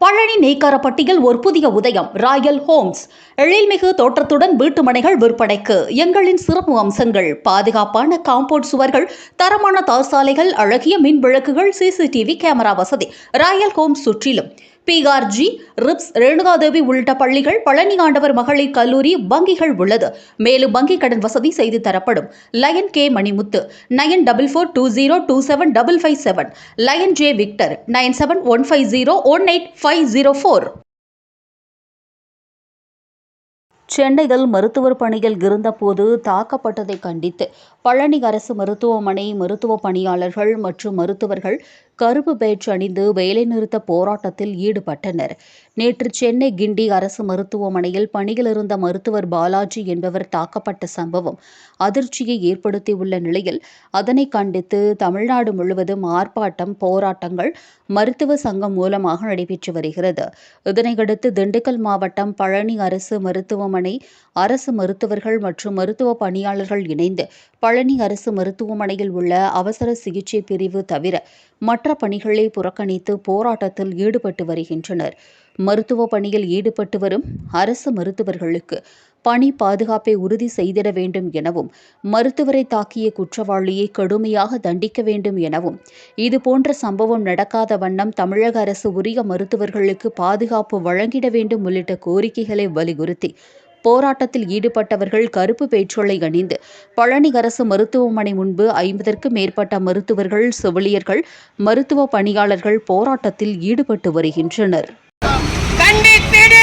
பழனி நெய்க்காரப்பட்டியில் ஒரு புதிய உதயம். ராயல் ஹோம்ஸ் எழில்மிகு தோற்றத்துடன் வீட்டுமனைகள் விற்பனைக்கு. எங்களின் சிறப்பு அம்சங்கள்: பாதுகாப்பான காம்பவுண்ட் சுவர்கள், தரமான தார்சாலைகள், அழகிய மின் விளக்குகள், சிசிடிவி கேமரா வசதி. ராயல் ஹோம்ஸ் சுற்றிலும் PRG, RIPS, ரேணுகாதேவி உள்ளிட்ட பள்ளிகள், பழனி ஆண்டவர் மகளிர் கல்லூரி, வங்கிகள் உள்ளது. மேலும் வங்கி கடன் வசதி செய்து தரப்படும். Lion K Manimuthu 9442027557, Lion J Victor 9715018504. சென்னையில் மருத்துவர் பணியில் இருந்தபோது தாக்கப்பட்டதை கண்டித்து பழனி அரசு மருத்துவமனை மருத்துவ பணியாளர்கள் மற்றும் மருத்துவர்கள் கருப்பு பேட்ஜ் அணிந்து வேலைநிறுத்த போராட்டத்தில் ஈடுபட்டனர். நேற்று சென்னை கிண்டி அரசு மருத்துவமனையில் பணியில் இருந்த மருத்துவர் பாலாஜி என்பவர் தாக்கப்பட்ட சம்பவம் அதிர்ச்சியை ஏற்படுத்தியுள்ள நிலையில் அதனை கண்டித்து தமிழ்நாடு முழுவதும் ஆர்ப்பாட்டம், போராட்டங்கள் மருத்துவ சங்கம் மூலமாக நடைபெற்று வருகிறது. இதனையடுத்து திண்டுக்கல் மாவட்டம் பழனி அரசு மருத்துவமனை அரசு மருத்துவர்கள் மற்றும் மருத்துவ பணியாளர்கள் இணைந்து பழனி அரசு மருத்துவமனையில் உள்ள அவசர சிகிச்சை பிரிவு தவிர மற்ற பணிகளை புறக்கணித்து போராட்டத்தில் ஈடுபட்டு வருகின்றனர். மருத்துவ பணியில் ஈடுபட்டு வரும் அரசு மருத்துவர்களுக்கு பணி பாதுகாப்பை உறுதி செய்திட வேண்டும் எனவும், மருத்துவரை தாக்கிய குற்றவாளியை கடுமையாக தண்டிக்க வேண்டும் எனவும், இதுபோன்ற சம்பவம் நடக்காத வண்ணம் தமிழக அரசு உரிய மருத்துவர்களுக்கு பாதுகாப்பு வழங்கிட வேண்டும் உள்ளிட்ட கோரிக்கைகளை வலியுறுத்தி போராட்டத்தில் ஈடுபட்டவர்கள் கருப்பு பேட்ஜ்களை அணிந்து பழனி அரசு மருத்துவமனை முன்பு 50க்கும் மேற்பட்ட மருத்துவர்கள், செவிலியர்கள், மருத்துவ பணியாளர்கள் போராட்டத்தில் ஈடுபட்டு வருகின்றனர். தண்டித்திடு